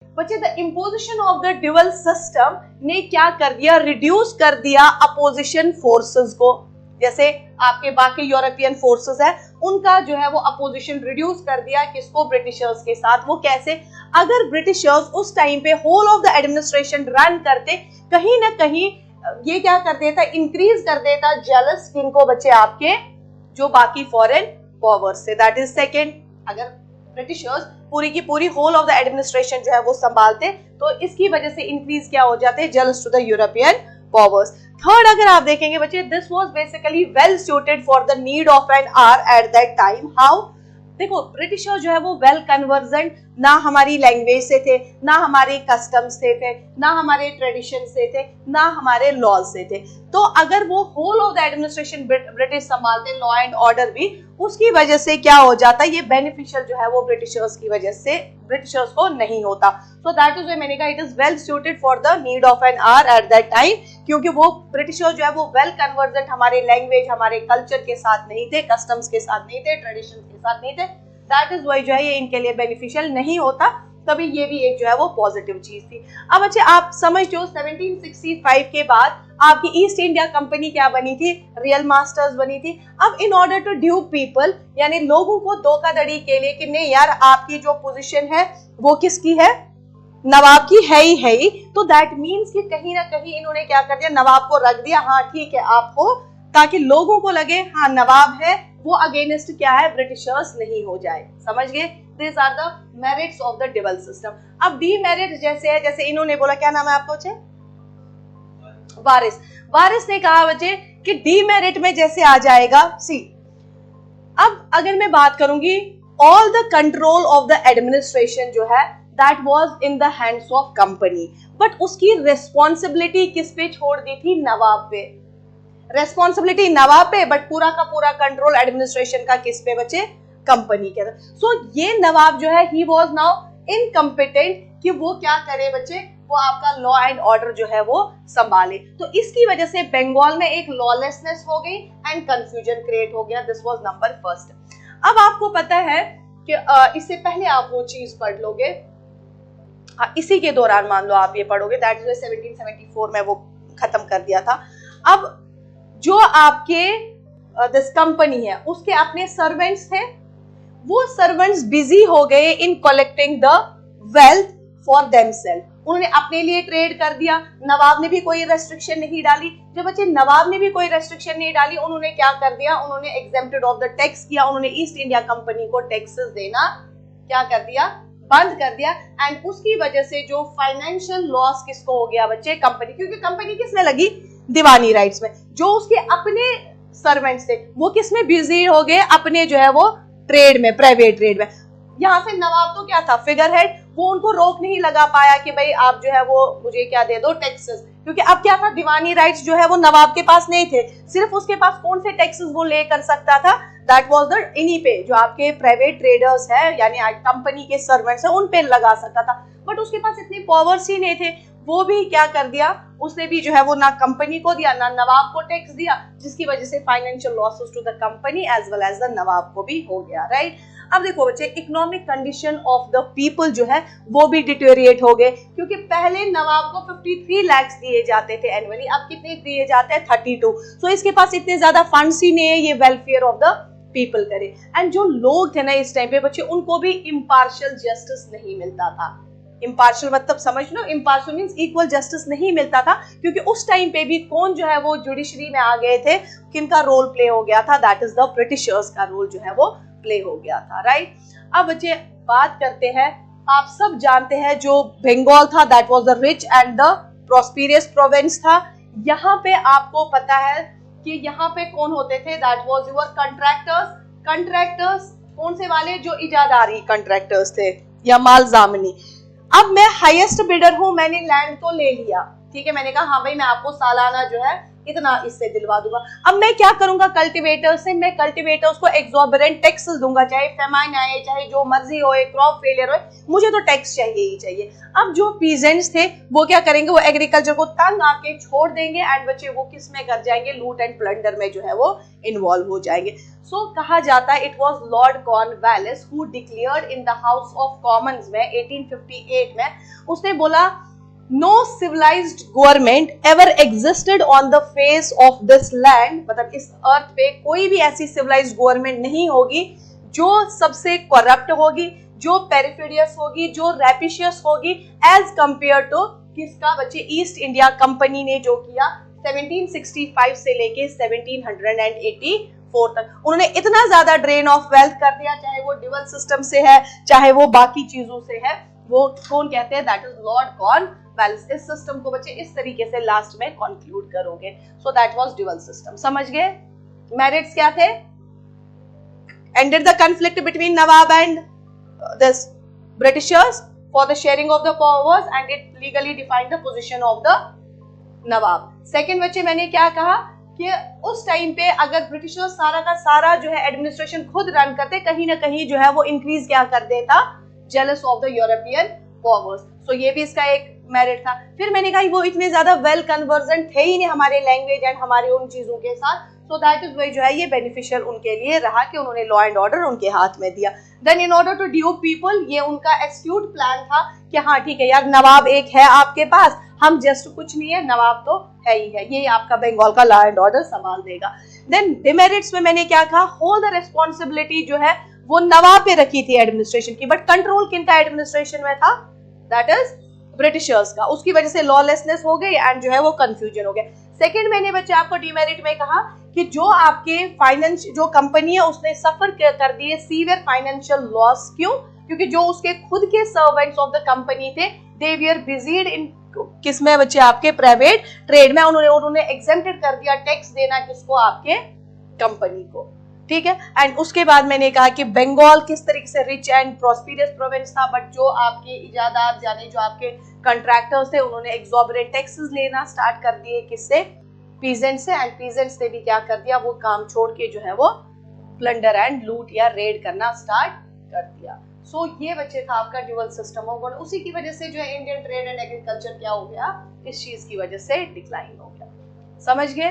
बच्चे the imposition of the dual system ने क्या कर दिया, रिड्यूस कर दिया अपोजिशन फोर्सेस को। जैसे आपके बाकी यूरोपियन फोर्सेस है उनका जो है वो अपोजिशन रिड्यूस कर दिया, किसको, ब्रिटिशर्स के साथ। वो कैसे, अगर ब्रिटिशर्स उस टाइम पे whole of the administration run करते, कहीं ना कहीं ये क्या कर देता, इंक्रीज कर देता जेलस किनको बच्चे, आपके जो बाकी फॉरेन पावर्स से। दैट इज सेकेंड, अगर ब्रिटिशर्स पूरी की पूरी होल ऑफ द एडमिनिस्ट्रेशन जो है वो संभालते तो इसकी वजह से इंक्रीज क्या हो जाते, jealous to the European powers. Third अगर आप देखेंगे बच्चे, this was basically well suited for the need of an hour at that time. How, देखो ब्रिटिशर जो है वो वेल कन्वर्जेंट, ना हमारी लैंग्वेज से थे, ना हमारे कस्टम्स से थे, ना हमारे ट्रेडिशन से थे, ना हमारे लॉज से थे। तो अगर वो whole of the administration British संभालते, लॉ एंड ऑर्डर भी, उसकी वजह से क्या हो जाता, ये बेनिफिशियल जो है वो ब्रिटिशर्स की वजह से ब्रिटिशर्स को नहीं होता। सो दैट इज व्हाई मैंने कहा it is well suited for the need of an hour at that time, क्योंकि वो ब्रिटिशर जो है वो वेल कन्वर्जेंट हमारे लैंग्वेज, हमारे कल्चर के साथ नहीं थे, कस्टम्स के साथ नहीं थे, ट्रेडिशन के साथ नहीं थे। दैट इज व्हाई जो है ये इनके लिए बेनिफिशियल नहीं होता, तभी ये भी एक जो है वो पॉजिटिव चीज थी। अब अच्छा आप समझते हो 1765 के बाद आपकी ईस्ट इंडिया कंपनी क्या बनी थी, रियल मास्टर्स बनी थी। अब in order to dupe people, यानी लोगों को धोखाधड़ी के लिए कि नहीं यार आपकी जो पोजीशन है वो किसकी है, नवाब की है ही, तो दैट मीन्स कि कहीं ना कहीं इन्होंने क्या कर दिया, नवाब को रख दिया, हाँ ठीक है आप हो, ताकि लोगों को लगे हाँ नवाब है, वो अगेंस्ट क्या है, ब्रिटिशर्स नहीं हो जाए। समझ गए, this are the merits of the dual system. अब डीमेरिट जैसे है, जैसे इन्होंने बोला, क्या नाम है आपको बच्चे, वारिस ने कहा बच्चे कि डीमेरिट में जैसे आ जाएगा, सी अब अगर मैं बात करूंगी, all the control of the administration जो है that was in the hands of company, but उसकी रिस्पॉन्सिबिलिटी किस पे छोड़ दी थी, नवाब पे। रेस्पॉन्सिबिलिटी नवाब पे, बट पूरा का पूरा कंट्रोल एडमिनिस्ट्रेशन का किस पे बचे, कंपनी के। सो ये नवाब जो है ही वाज नाउ इनकम्पिटेंट कि वो क्या करे बच्चे, वो आपका लॉ एंड ऑर्डर जो है वो संभाले। तो इसकी वजह से बंगाल में एक लॉलेसनेस हो गई एंड कंफ्यूजन क्रिएट हो गया। This was number first. अब आपको पता है कि इससे पहले आप वो चीज पढ़ लोगे, इसी के दौरान मान लो आप ये पढ़ोगे, दैट इज 1774 में वो खत्म कर दिया था। अब जो आपके दिस कंपनी है उसके अपने सर्वेंट्स थे, वो सर्वेंट्स बिजी हो गए in collecting the wealth for themselves. उन्होंने अपने लिए ट्रेड कर दिया, नवाब ने भी कोई रेस्ट्रिक्शन नहीं डाली। जब बच्चे नवाब ने भी कोई रेस्ट्रिक्शन नहीं डाली, उन्होंने क्या कर दिया, उन्होंने एग्जेम्प्टेड ऑफ द टैक्स किया, उन्होंने ईस्ट इंडिया कंपनी को टैक्सेस देना क्या कर दिया, बंद कर दिया। एंड उसकी वजह से जो फाइनेंशियल लॉस किसको हो गया बच्चे, कंपनी, क्योंकि कंपनी किसने लगी, दीवानी राइट्स में। जो उसके अपने सर्वेंट्स थे वो किसमें बिजी हो गए, अपने जो है वो ट्रेड में, प्राइवेट ट्रेड में। यहाँ से नवाब तो क्या था, फिगर हेड, वो उनको रोक नहीं लगा पाया कि भाई आप जो है वो मुझे क्या दे दो, टैक्सेस, क्योंकि अब क्या था, दीवानी राइट्स जो है वो नवाब के पास नहीं थे। सिर्फ उसके पास कौन से टैक्सेस वो ले कर सकता था, दैट वाज द इन्हीं पे, जो आपके प्राइवेट ट्रेडर्स है यानी कंपनी के सर्वेंट्स है उन पे लगा सकता था। बट उसके पास इतने पावर्स ही नहीं थे, वो भी क्या कर दिया, उसने भी जो है वो ना कंपनी को दिया ना नवाब को टैक्स दिया, जिसकी वजह से financial losses to the company as well as the नवाब को भी हो गया, राइट। अब देखो बच्चे, economic condition of the people जो है वो भी डिटेरिएट हो गए, क्योंकि पहले नवाब को 53 लाख दिए जाते थे एनुअली, अब कितने दिए जाते हैं, 32। सो इसके पास इतने ज्यादा फंड्स ही नहीं है ये वेलफेयर ऑफ द पीपल करे। एंड जो लोग थे ना इस टाइम पे बच्चे, उनको भी इम्पार्शियल जस्टिस नहीं मिलता था। इम्पार्शियल मतलब समझ लो, इम्पार्शियल मींस इक्वल जस्टिस नहीं मिलता था, क्योंकि उस टाइम पे भी कौन जो है वो जुडिशरी में आ गए थे, किनका रोल प्ले हो गया था, दैट इज द ब्रिटिशर्स का रोल जो है वो प्ले हो गया था, राइट। अब बच्चे बात करते हैं, आप सब जानते हैं जो बंगाल था that was the rich and the prosperous province था। यहाँ पे आपको पता है कि यहाँ पे कौन होते थे, that was your contractors. Contractors कौन से वाले, जो इजादारी कंट्रैक्टर्स थे या मालजामनी। अब मैं हाईएस्ट बिडर हूं, मैंने लैंड तो ले लिया, ठीक है, मैंने कहा हाँ भाई मैं आपको सालाना जो है इतना इससे दिलवा दूंगा। अब मैं क्या करूंगा कल्टीवेटर से, मैं कल्टीवेटर्स को एक्सॉर्बिटेंट टैक्सेस दूंगा, चाहे फेमाइन आए चाहे जो मर्जी हो, क्रॉप फेलियर हो, मुझे तो टैक्स चाहिए ही चाहिए। अब जो पीजेंट्स थे वो क्या करेंगे, वो एग्रीकल्चर को तंग आके छोड़ देंगे एंड बच्चे वो किस में कर जाएंगे, लूट एंड प्लंडर में जो है वो इन्वॉल्व हो जाएंगे। सो कहा जाता है it was Lord Cornwallis who declared in the House of Commons में 1858 में, उसने बोला no civilised government ever existed on the face of this land, मतलब इस अर्थ पे कोई भी ऐसी सिविलाइज्ड गवर्नमेंट नहीं होगी जो सबसे करप्ट होगी, जो पेरिफेरियस होगी, जो रैपिशियस होगी एज कंपेयर टू किसका बच्चे, ईस्ट इंडिया कंपनी ने जो किया 1765 से लेके 1784 तक। उन्होंने इतना ज्यादा ड्रेन ऑफ वेल्थ कर दिया, चाहे वो ड्यूअल सिस्टम से है चाहे वो बाकी चीजों से है। वो कौन कहते हैं, दैट इज लॉर्ड कॉर्नवालिस। इस सिस्टम को बच्चे इस तरीके से लास्ट में कंक्लूड करोगे। So that was dual system, समझ गए। मेरिट्स क्या थे, ended the conflict between Nawab and this Britishers for the sharing of the powers and it legally defined the position of the Nawab। Second बच्चे मैंने क्या कहा कि उस टाइम पे अगर ब्रिटिशर्स सारा का सारा जो है एडमिनिस्ट्रेशन खुद रन करते, कहीं ना कहीं जो है वो इंक्रीज क्या कर देता, jealous of the European powers. So ये भी इसका एक मेरिट था। फिर मैंने कहा वो इतने ज्यादा वेल कन्वर्जेंट थे ही नहीं हमारे लैंग्वेज एंड हमारे उन चीजों के साथ, सो दैट इज वाई जो है ये बेनिफिशियल उनके लिए रहा कि उन्होंने लॉ एंड ऑर्डर उनके हाथ में दिया। Then in order to dupe people, ये उनका एस्ट्यूट प्लान था कि हाँ ठीक है यार, नवाब एक है आपके पास, हम जस्ट कुछ नहीं है, नवाब तो है ही है, ये आपका बंगाल का लॉ एंड ऑर्डर संभाल देगा। देन डिमेरिट्स में मैंने क्या कहा, होल द रिस्पॉन्सिबिलिटी जो है वो नवाब पे रखी थी एडमिनिस्ट्रेशन की, बट कंट्रोल किनका एडमिनिस्ट्रेशन में था, दैट इज ब्रिटिशर्स का। उसकी वजह से लॉलेसनेस हो गई एंड जो है वो कंफ्यूजन हो गया। सेकंड मैंने बच्चे आपको डिमेरिट में कहा कि जो आपके फाइनेंस जो कंपनी है उसने सफर कर दिए सीवियर फाइनेंशियल लॉस। क्यों, क्योंकि जो उसके खुद के सर्वेंट्स ऑफ द कंपनी थे दे वर बिजीड इन किसमें बच्चे, आपके प्राइवेट ट्रेड में। उन्होंने एग्जेम्प्टेड कर दिया टैक्स देना किसको, आपके कंपनी को, ठीक है। एंड उसके बाद मैंने कहा कि बंगाल किस तरीके से रिच एंड प्रॉस्पिरस प्रोविंस था, बट जो आपके इजादार यानी जो आपके कंट्रैक्टर्स थे उन्होंने एक्सॉर्बिटेंट टैक्सेस लेना स्टार्ट कर दिए, किससे, पीजेंट से। एंड पीजेंट्स ने भी क्या कर दिया, वो काम छोड़ के जो है वो प्लंडर एंड लूट या रेड करना स्टार्ट कर दिया। सो ये बच्चे था आपका ड्यूअल सिस्टम ऑफ गवर्नमेंट। उसी की वजह से जो है इंडियन ट्रेड एंड एग्रीकल्चर क्या हो गया, इस चीज की वजह से डिक्लाइन हो गया। समझ गए।